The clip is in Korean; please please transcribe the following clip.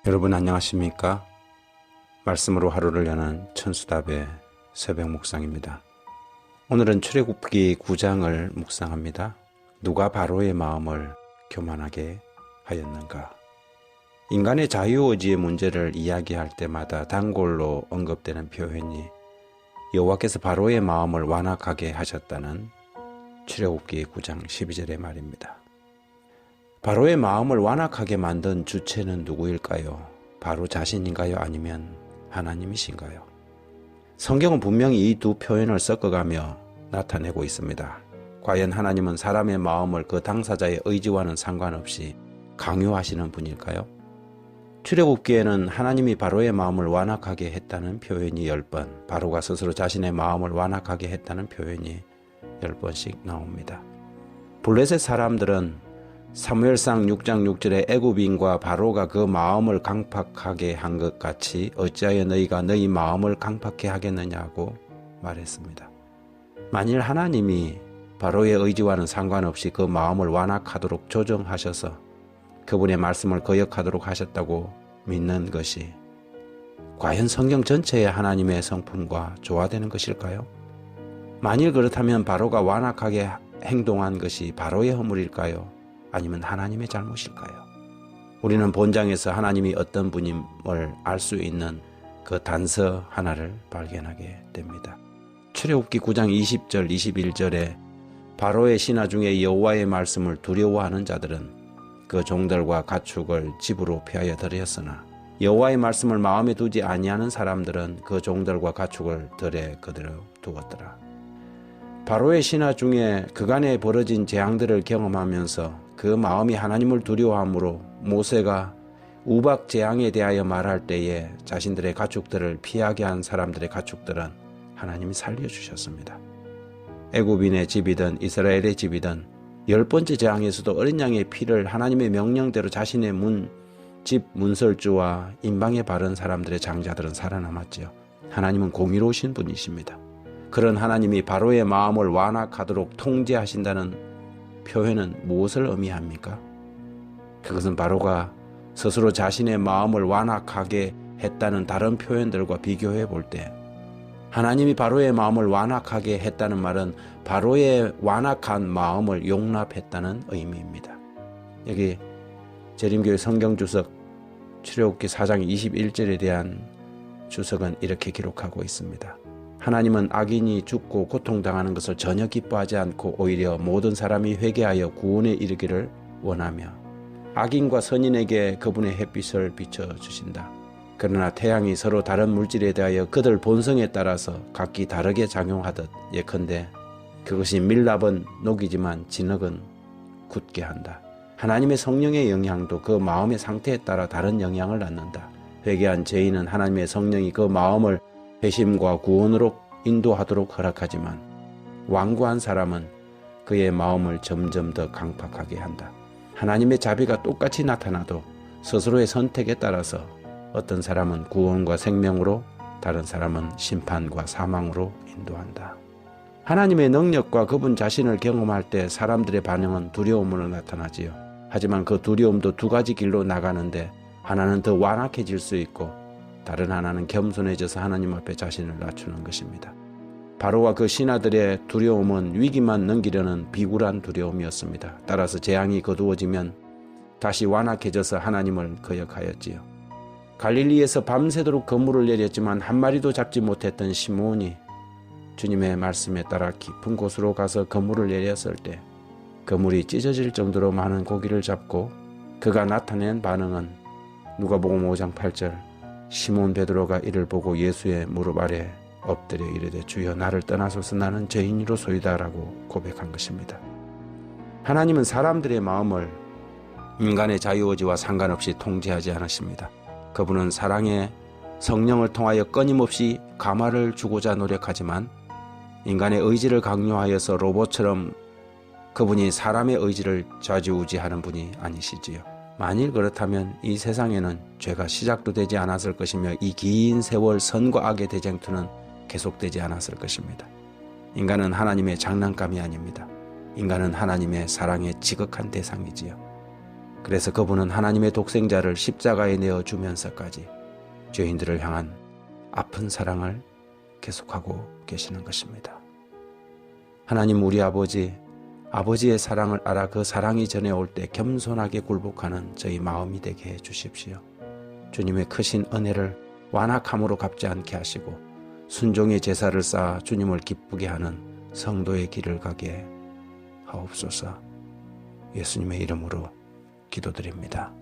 여러분 안녕하십니까? 말씀으로 하루를 여는 천수답의 새벽 묵상입니다. 오늘은 출애굽기 9장을 묵상합니다. 누가 바로의 마음을 교만하게 하였는가? 인간의 자유의지의 문제를 이야기할 때마다 단골로 언급되는 표현이 여호와께서 바로의 마음을 완악하게 하셨다는 출애굽기 9장 12절의 말입니다. 바로의 마음을 완악하게 만든 주체는 누구일까요? 바로 자신인가요? 아니면 하나님이신가요? 성경은 분명히 이 두 표현을 섞어가며 나타내고 있습니다. 과연 하나님은 사람의 마음을 그 당사자의 의지와는 상관없이 강요하시는 분일까요? 출애굽기에는 하나님이 바로의 마음을 완악하게 했다는 표현이 10번, 바로가 스스로 자신의 마음을 완악하게 했다는 표현이 10번씩 나옵니다. 블레셋 사람들은 사무엘상 6장 6절에 애굽인과 바로가 그 마음을 강팍하게 한 것 같이 어찌하여 너희가 너희 마음을 강팍해 하겠느냐고 말했습니다. 만일 하나님이 바로의 의지와는 상관없이 그 마음을 완악하도록 조정하셔서 그분의 말씀을 거역하도록 하셨다고 믿는 것이 과연 성경 전체의 하나님의 성품과 조화되는 것일까요? 만일 그렇다면 바로가 완악하게 행동한 것이 바로의 허물일까요? 아니면 하나님의 잘못일까요? 우리는 본장에서 하나님이 어떤 분임을 알 수 있는 그 단서 하나를 발견하게 됩니다. 출애굽기 9장 20절 21절에 바로의 신하 중에 여호와의 말씀을 두려워하는 자들은 그 종들과 가축을 집으로 피하여 들였으나 여호와의 말씀을 마음에 두지 아니하는 사람들은 그 종들과 가축을 들에 그대로 두었더라. 바로의 신하 중에 그간에 벌어진 재앙들을 경험하면서 그 마음이 하나님을 두려워하므로 모세가 우박 재앙에 대하여 말할 때에 자신들의 가축들을 피하게 한 사람들의 가축들은 하나님이 살려주셨습니다. 애굽인의 집이든 이스라엘의 집이든 10번째 재앙에서도 어린 양의 피를 하나님의 명령대로 자신의 집 문설주와 임방에 바른 사람들의 장자들은 살아남았지요. 하나님은 공의로우신 분이십니다. 그런 하나님이 바로의 마음을 완악하도록 통제하신다는 표현은 무엇을 의미합니까? 그것은 바로가 스스로 자신의 마음을 완악하게 했다는 다른 표현들과 비교해 볼 때 하나님이 바로의 마음을 완악하게 했다는 말은 바로의 완악한 마음을 용납했다는 의미입니다. 여기 재림교회 성경주석 출애굽기 4장 21절에 대한 주석은 이렇게 기록하고 있습니다. 하나님은 악인이 죽고 고통당하는 것을 전혀 기뻐하지 않고 오히려 모든 사람이 회개하여 구원에 이르기를 원하며 악인과 선인에게 그분의 햇빛을 비춰주신다. 그러나 태양이 서로 다른 물질에 대하여 그들 본성에 따라서 각기 다르게 작용하듯 예컨대 그것이 밀랍은 녹이지만 진흙은 굳게 한다. 하나님의 성령의 영향도 그 마음의 상태에 따라 다른 영향을 낳는다. 회개한 죄인은 하나님의 성령이 그 마음을 회심과 구원으로 인도하도록 허락하지만 완고한 사람은 그의 마음을 점점 더 강팍하게 한다. 하나님의 자비가 똑같이 나타나도 스스로의 선택에 따라서 어떤 사람은 구원과 생명으로 다른 사람은 심판과 사망으로 인도한다. 하나님의 능력과 그분 자신을 경험할 때 사람들의 반응은 두려움으로 나타나지요. 하지만 그 두려움도 두 가지 길로 나가는데 하나는 더 완악해질 수 있고 다른 하나는 겸손해져서 하나님 앞에 자신을 낮추는 것입니다. 바로와 그 신하들의 두려움은 위기만 넘기려는 비굴한 두려움이었습니다. 따라서 재앙이 거두어지면 다시 완악해져서 하나님을 거역하였지요. 갈릴리에서 밤새도록 그물을 내렸지만 한 마리도 잡지 못했던 시므온이 주님의 말씀에 따라 깊은 곳으로 가서 그물을 내렸을 때 그물이 찢어질 정도로 많은 고기를 잡고 그가 나타낸 반응은 누가복음 5장 8절 시몬 베드로가 이를 보고 예수의 무릎 아래 엎드려 이르되 주여 나를 떠나소서 나는 죄인이로소이다라고 고백한 것입니다. 하나님은 사람들의 마음을 인간의 자유의지와 상관없이 통제하지 않으십니다. 그분은 사랑의 성령을 통하여 끊임없이 감화를 주고자 노력하지만 인간의 의지를 강요하여서 로봇처럼 그분이 사람의 의지를 좌지우지하는 분이 아니시지요. 만일 그렇다면 이 세상에는 죄가 시작도 되지 않았을 것이며 이 긴 세월 선과 악의 대쟁투는 계속되지 않았을 것입니다. 인간은 하나님의 장난감이 아닙니다. 인간은 하나님의 사랑의 지극한 대상이지요. 그래서 그분은 하나님의 독생자를 십자가에 내어주면서까지 죄인들을 향한 아픈 사랑을 계속하고 계시는 것입니다. 하나님 우리 아버지의 사랑을 알아 그 사랑이 전해올 때 겸손하게 굴복하는 저희 마음이 되게 해 주십시오. 주님의 크신 은혜를 완악함으로 갚지 않게 하시고 순종의 제사를 쌓아 주님을 기쁘게 하는 성도의 길을 가게 하옵소서. 예수님의 이름으로 기도드립니다.